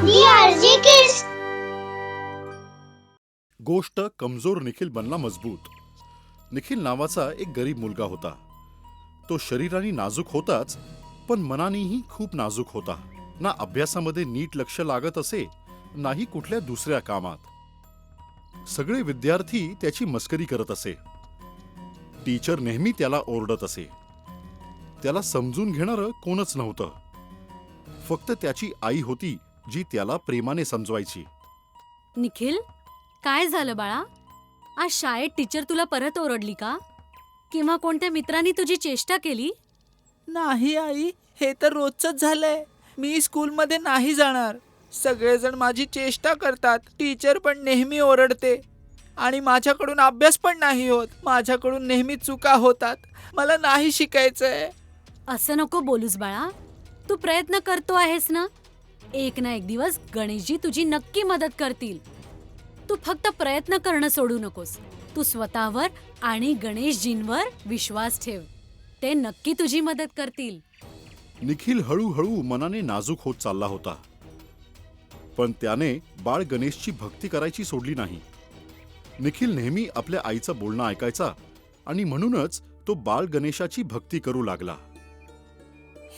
DRG Kids. गोष्ट कमजोर निखिल बनला मजबूत. निखिल नावाचा एक गरीब मुलगा होता. तो शरीराने नाजूक होताच, पण मनानेही खूप नाजूक होता. ना अभ्यासामध्ये नीट लक्ष लागत असे, नाही कुठल्या दुसऱ्या कामात. सगळे विद्यार्थी त्याची मस्करी करत असे. टीचर नेहमी त्याला ओरडत असे. त्याला समजून घेणारं कोणच नव्हतं. फक्त त्याची आई होती, जी त्याला प्रेमाने समजवायची. निखिल, काय झालं बाळा? आज शाळेत टीचर तुला परत ओरडली का? किंवा कोणत्या मित्रांनी तुझी चेष्टा केली? नाही आई, हे तर रोजच झालंय. मी स्कूलमध्ये नाही जाणार. सगळेजण माझी चेष्टा करतात. टीचर पण नेहमी ओरडते आणि माझ्याकडून अभ्यास पण नाही होत. माझ्याकडून नेहमी चुका होतात. मला नाही शिकायचंय. असं नको बोलूस बाळा. तू प्रयत्न करतो आहेस ना एक दिवस गणेशजी तुझी नक्की मदत करतील. तू फक्त प्रयत्न करणं सोडू नकोस. तू स्वतःवर आणि गणेशजींवर विश्वास ठेव. ते नक्की तुझी मदत करतील. निखिल हळूहळू मनाने नाजूक होत चालला होता. पण त्याने बाळ गणेशची भक्ती करायची सोडली नाही. निखिल नेहमी आपल्या आईचं बोलणं ऐकायचा आणि म्हणूनच तो बाळ गणेशाची भक्ती करू लागला.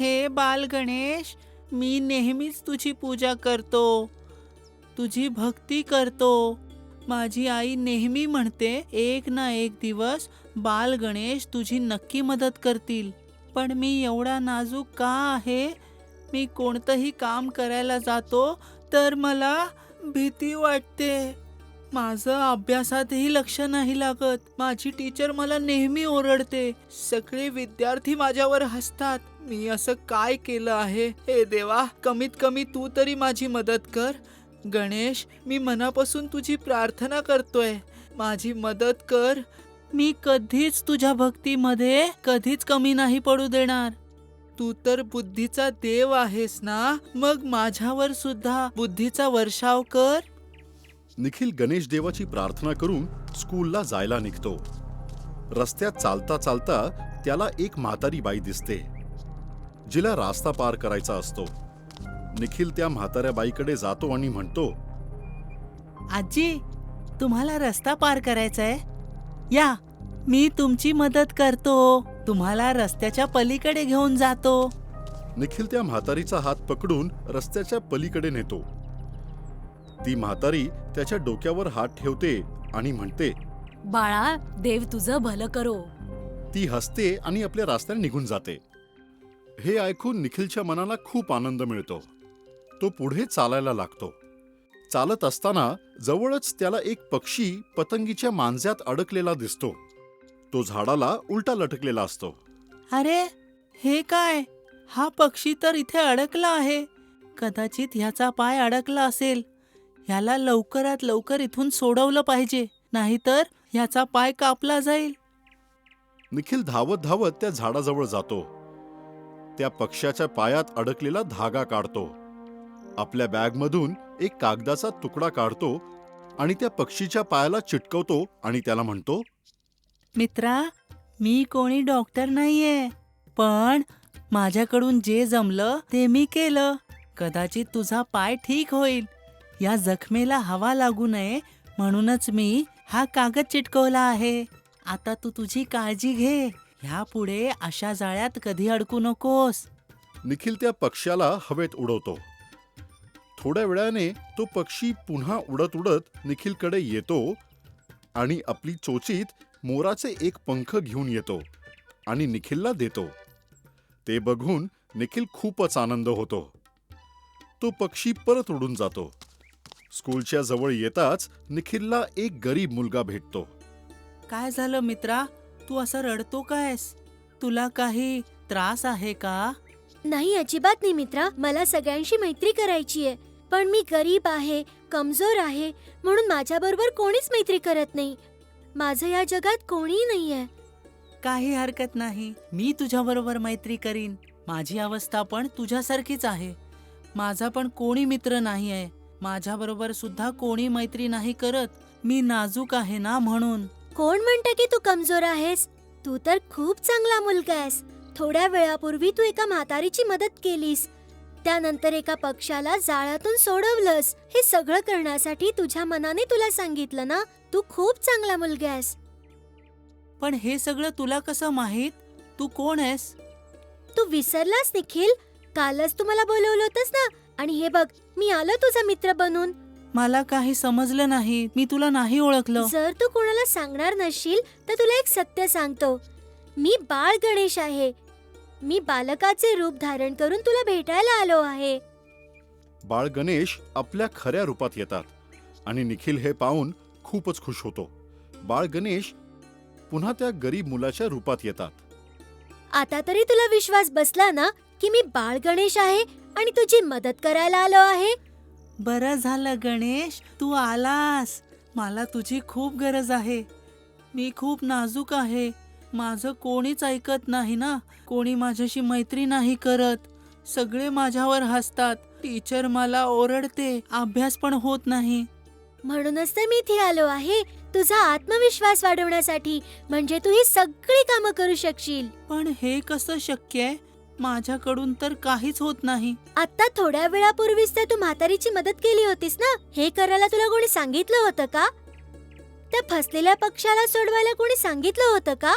हे बाल गणेश, मी नेहमीच तुझी पूजा करतो, तुझी भक्ती करतो. माझी आई नेहमी म्हणते एक ना एक दिवस बाल गणेश तुझी नक्की मदत करतील. पण मी एवढा नाजूक का आहे? मी कोणतंही काम करायला जातो तर मला भीती वाटते. माझं अभ्यासातही लक्ष नाही लागत. माझी टीचर मला नेहमी ओरडते. सगळे विद्यार्थी माझ्यावर हसतात. मी असं काय केलं आहे? हे देवा, कमीत कमी तू तरी माझी मदत कर. गणेश, मी मनापासून तुझी प्रार्थना करतोय. माझी मदत कर. मी कधीच तुझ्या भक्तीमध्ये कधीच कमी नाही पडू देणार. तू तर बुद्धीचा देव आहेस ना, मग माझ्यावर सुद्धा बुद्धीचा वर्षाव कर. निखिल गणेश देवाची प्रार्थना करून स्कूलला जायला निघतो. रस्त्यात चालता चालता त्याला एक म्हातारी बाई दिसते, जिला रास्ता पार करायचा असतो. निखिल त्या म्हाताऱ्या बाईकडे जातो आणि म्हणतो, आजी, तुम्हाला रस्ता पार करायचा आहे? या, मी तुमची मदत करतो. तुम्हाला रस्त्याच्या पलीकडे घेऊन जातो. निखिल त्या म्हातारीचा हात पकडून रस्त्याच्या पलीकडे नेतो. ती म्हातारी त्याच्या डोक्यावर हात ठेवते आणि म्हणते, बाळा, देव तुझं भलं करो. ती हसते आणि आपल्या रस्त्याने निघून जाते. हे ऐकून निखिलच्या मनाला खूप आनंद मिळतो. तो पुढे चालायला लागतो. चालत असताना जवळच त्याला एक पक्षी पतंगीच्या मांज्यात अडकलेला दिसतो. तो झाडाला उलटा लटकलेला असतो. अरे, हे काय? हा पक्षी तर इथे अडकला आहे. कदाचित ह्याचा पाय अडकला असेल. ह्याला लवकरात लवकर इथून सोडवलं पाहिजे, नाहीतर ह्याचा पाय कापला जाईल. निखिल धावत धावत त्या झाडाजवळ जातो. त्या पक्ष्याच्या पायात अडकलेला धागा काढतो. आपल्या बॅगमधून एक कागदाचा तुकडा काढतो आणि त्या पक्षीच्या पायाला चिटकवतो आणि त्याला म्हणतो, मित्रा, मी कोणी डॉक्टर नाहीये, पण माझ्याकडून जे जमलं ते मी केलं. कदाचित तुझा पाय ठीक होईल. या जखमेला हवा लागू नये म्हणूनच मी हा कागद चिटकवला आहे. आता तू तुझी काळजी घे. ह्यापुढे अशा जाळ्यात कधी अडकू नकोस. निखिल त्या पक्ष्याला हवेत उडवतो. थोड्या वेळाने तो पक्षी पुन्हा उडत उडत निखिलकडे येतो आणि आपली चोचीत मोराचे एक पंख घेऊन येतो आणि निखिलला देतो. ते बघून निखिल खूपच आनंद होतो. तो पक्षी परत उडून जातो. स्कूलच्या जवळ येताच निखिलला एक गरीब मुलगा भेटतो. काय झालं मित्रा? तू असं रडतो कायस? तुला काही त्रास आहे का? नाही, अजिबात नाही मित्रा. मला सगळ्यांशी मैत्री करायची आहे, पण मी गरीब आहे, कमजोर आहे, म्हणून माझ्याबरोबर कोणीच मैत्री करत नाही. माझं या जगात कोणी नाहीये. काही हरकत नाही. मी तुझ्याबरोबर मैत्री करीन. माझी अवस्था पण तुझ्यासारखीच आहे. माझा पण कोणी मित्र नाही आहे. माझ्याबरोबर सुद्धा कोणी मैत्री नाही करत. मी नाजूक आहे ना, म्हणून. कोण म्हणतं की तू कमजोर आहेस? तू तर खूप चांगला मुलगा आहेस. थोड्या वेळापूर्वी तू एका म्हातारीची मदत केलीस. त्यानंतर एका पक्ष्याला जाळ्यातून सोडवलंस. हे सगळं करण्यासाठी तुझ्या मनाने तुला सांगितलं ना. तू खूप चांगला मुलगा आहेस. पण हे सगळं तुला कसं माहित? तू कोण आहेस? तू विसरलास निखिल? कालच तू मला बोलवलं होतंस ना. आणि हे बघ, मी आलो तुझा मित्र बनून. मला काही समजलं नाही. मी तुला नाही ओळखलं. जर तू कोणाला सांगणार नसशील तर तुला एक सत्य सांगतो. मी बाळ गणेश आहे. मी बालकाचे रूप धारण करून तुला भेटायला आलो आहे. बाळ गणेश आपल्या खऱ्या रूपात येतात आणि निखिल हे पाहून खूपच खुश होतो. बाळ गणेश पुन्हा त्या गरीब मुलाच्या रूपात येतात. आता तरी तुला विश्वास बसला ना की मी बाळ गणेश आहे आणि तुझी मदत करायला आलो आहे. बरं झालं गणेश, तू आलास. मला तुझी खूप गरज आहे. मी खूप नाजूक आहे. माझं कोणीच ऐकत नाही ना. कोणी माझ्याशी मैत्री नाही करत. सगळे माझ्यावर हसतात. टीचर मला ओरडते. अभ्यास पण होत नाही. म्हणूनच तर मी इथे आलो आहे, तुझा आत्मविश्वास वाढवण्यासाठी. म्हणजे तू ही सगळी कामं करू शकशील. पण हे कसं शक्य आहे? माझ्याकडून तर काहीच होत नाही. आता थोड्या वेळापूर्वीच तर तू म्हातारीची मदत केली होतीस ना. हे करायला तुला कोणी सांगितलं होतं का? त्या फसलेल्या पक्षाला सोडवायला कोणी सांगितलं होतं का?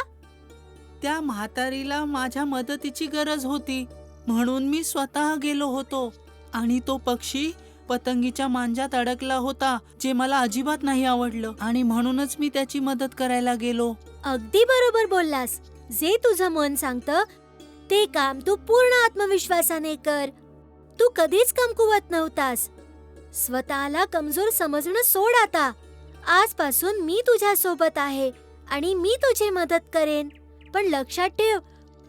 त्या म्हातारीला माझ्या मदतीची गरज होती म्हणून मी स्वतः गेलो होतो. आणि तो पक्षी पतंगीच्या मांजात अडकला होता, जे मला अजिबात नाही आवडलं. आणि म्हणूनच मी त्याची मदत करायला गेलो. अगदी बरोबर बोललास. जे तुझं मन सांगतं ते काम तू पूर्ण आत्मविश्वासाने कर. तू कधीच कमकुवत नव्हतास. स्वतःला कमजोर समजणं सोड आता. आजपासून मी तुझ्या सोबत आहे आणि मी तुझी मदत करेन. पण लक्षात ठेव,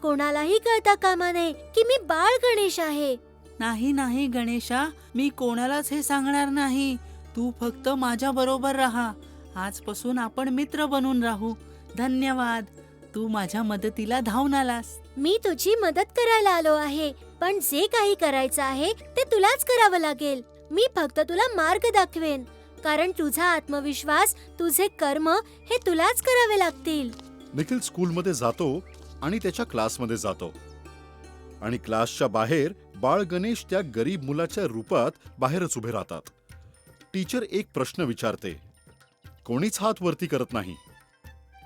कोणालाही कळता कामा नये की मी बाळ गणेश आहे. नाही नाही गणेशा, मी कोणालाच हे सांगणार नाही. तू फक्त माझ्या बरोबर राहा. आजपासून आपण मित्र बनून राहू. धन्यवाद, तू माझ्या मदतीला धावून आलास. मी तुझी मदत करायला आलो आहे, पण जे काही करायचं आहे ते तुलाच करावं लागेल. मी फक्त तुला मार्ग दाखवेन, कारण तुझा आत्मविश्वास, तुझे कर्म हे तुलाच करावे लागतील. निखिल स्कूलमध्ये जातो आणि त्याच्या क्लासमध्ये जातो. आणि क्लासच्या बाहेर बाळ गणेश त्या गरीब मुलाच्या रूपात बाहेरच उभे राहतात. टीचर एक प्रश्न विचारते. कोणीच हात वरती करत नाही.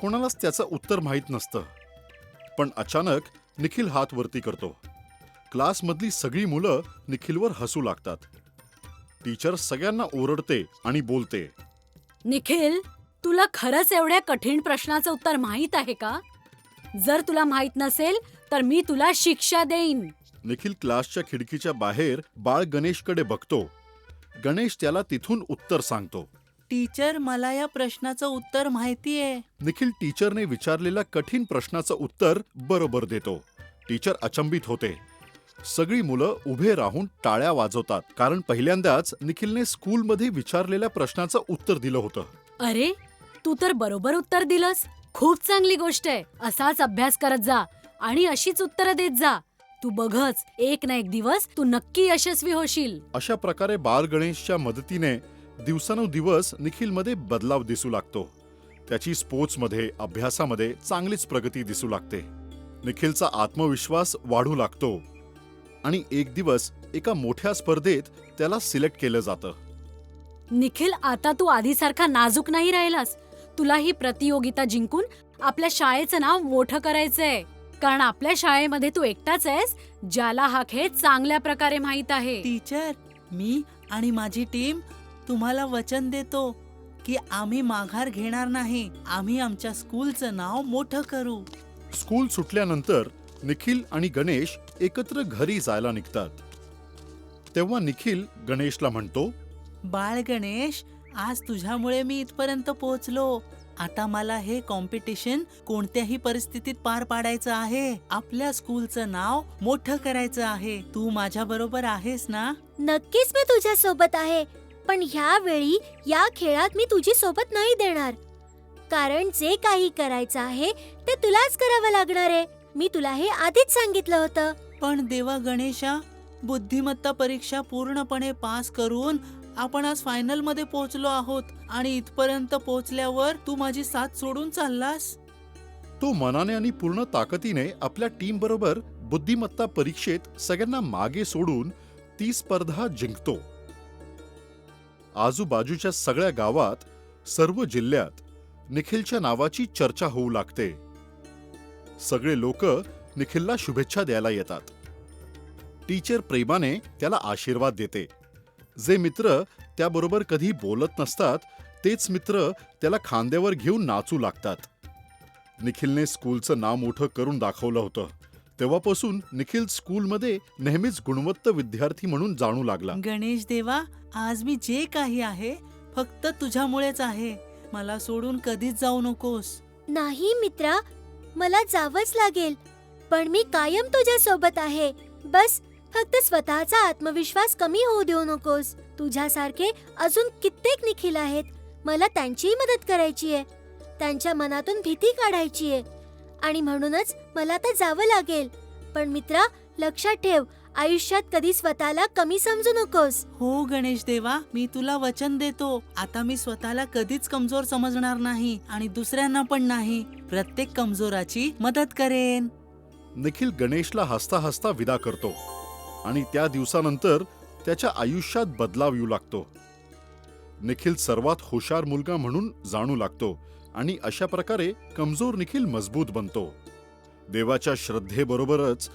कोणालाच त्याचं उत्तर माहीत नसतं. पण अचानक निखिल हात वरती करतो. क्लासमधली सगळी मुलं निखिलवर हसू लागतात. टीचर सगळ्यांना ओरडते आणि बोलते, निखिल, तुला खरंच एवढ्या कठीण प्रश्नाचं उत्तर माहित आहे का? जर तुला माहित नसेल तर मी तुला शिक्षा देईन. निखिल क्लासच्या खिडकीच्या बाहेर बाळ गणेशकडे बघतो. गणेश त्याला तिथून उत्तर सांगतो. टीचर, मला या प्रश्नाचं उत्तर माहितीये. निखिल टीचरने विचारलेल्या कठीण प्रश्नाचं उत्तर बरोबर देतो. टीचर अचंबित होते. सगळी मुलं उभे राहून टाळ्या वाजवतात, कारण पहिल्यांदाच निखिलने स्कूलमध्ये विचारलेल्या प्रश्नाचं उत्तर दिलं होतं. अरे, तू तर बरोबर उत्तर दिलंस. खूप चांगली गोष्ट आहे. असाच अभ्यास करत जा आणि अशीच उत्तरं देत जा. तू बघच, एक ना एक दिवस तू नक्की यशस्वी होशील. अशा प्रकारे बाळ गणेशच्या मदतीने दिवसानुदिवस निखिलमध्ये बदलाव दिसू लागतो. त्याची स्पोर्ट्समध्ये, अभ्यासामध्ये चांगलीच प्रगती दिसू लागते. निखिलचा आत्मविश्वास वाढू लागतो आणि एक दिवस एका मोठ्या स्पर्धेत त्याला सिलेक्ट केलं जातं. निखिल, आता तू आधीसारखा नाजूक नाही राहिलास. तुला ही प्रतियोगिता जिंकून आपल्या शाळेचं नाव मोठं करायचंय. कारण आपल्या शाळेमध्ये तू एकटाच आहेस ज्याला हा खेळ चांगल्या प्रकारे माहित आहे. टीचर, मी आणि माझी टीम तुम्हाला वचन देतो की आम्ही माघार घेणार नाही. आम्ही आमच्या स्कूलचं नाव मोठं करू. स्कूल सुटल्यानंतर निखिल आणि गणेश एकत्र घरी जायला निघतात. तेव्हा निखिल गणेशला म्हणतो, बाळ गणेश, आज तुझ्यामुळे मी इथपर्यंत पोहोचलो. आता मला हे कॉम्पिटिशन कोणत्याही परिस्थितीत पार पाडायचं आहे. आपल्या स्कूलचं नाव मोठं करायचं आहे. तू माझ्या बरोबर आहेस ना? नक्कीच मी तुझ्या सोबत आहे, पण ह्या वेळी या खेळात मी तुझी सोबत नाही देणार. कारण जे काही करायचं आहे ते तुलाच करावं लागणार आहे. मी तुला हे आधीच सांगितलं होतं. पण देवा गणेशा, बुद्धिमत्ता परीक्षा पूर्णपणे पास करून आपण आज फायनल मध्ये पोहोचलो आहोत आणि इथपर्यंत पोहोचल्यावर तू माझी साथ सोडून चाललास. तो मनाने आणि पूर्ण ताकदीने आपल्या टीम बरोबर बुद्धिमत्ता परीक्षेत सगळ्यांना मागे सोडून ती स्पर्धा जिंकतो. आजूबाजूच्या सगळ्या गावात, सर्व जिल्ह्यात निखिलच्या नावाची चर्चा होऊ लागते. सगळे लोक निखिलला शुभेच्छा द्यायला येतात. टीचर प्रेमाने त्याला आशीर्वाद देते. जे मित्र त्याबरोबर कधी बोलत नसतात तेच मित्र त्याला खांद्यावर घेऊन नाचू लागतात. निखिलने स्कूलचं नाव मोठं करून दाखवलं होतं. तेव्हापासून निखिल स्कूलमध्ये नेहमीच गुणवत्ता विद्यार्थी म्हणून जाणू लागला. गणेश देवा, आज मी जे काही आहे फक्त तुझ्यामुळेच आहे. मला सोडून कधीच जाऊ नकोस. नाही मित्रा, मला जावंच लागेल, पण मी कायम तुझ्या सोबत आहे. बस फक्त स्वतःचा आत्मविश्वास कमी होऊ देऊ नकोस. तुझ्यासारखे अजून कित्येक निखिल आहेत. मला त्यांचीही मदत करायची आहे. त्यांच्या मनातून भीती काढायची आहे आणि म्हणूनच मला आता जावं लागेल. पण मित्रा, लक्षात ठेव, आयुष्यात कधी स्वतःला कमी समजू नकोस. हो गणेश देवा, मी तुला वचन देतो. आता मी स्वतःला कधीच कमजोर समजणार नाही आणि दुसऱ्यांना पण नाही. प्रत्येक कमजोराची मदत करेन. निखिल गणेशला हसता हसता विदा करतो आणि त्या दिवसानंतर त्याच्या आयुष्यात बदलाव येऊ लागतो. निखिल सर्वात हुशार मुलगा म्हणून जाणू लागतो आणि अशा प्रकारे कमजोर निखिल मजबूत बनतो. देवाच्या श्रद्धेबरोबरच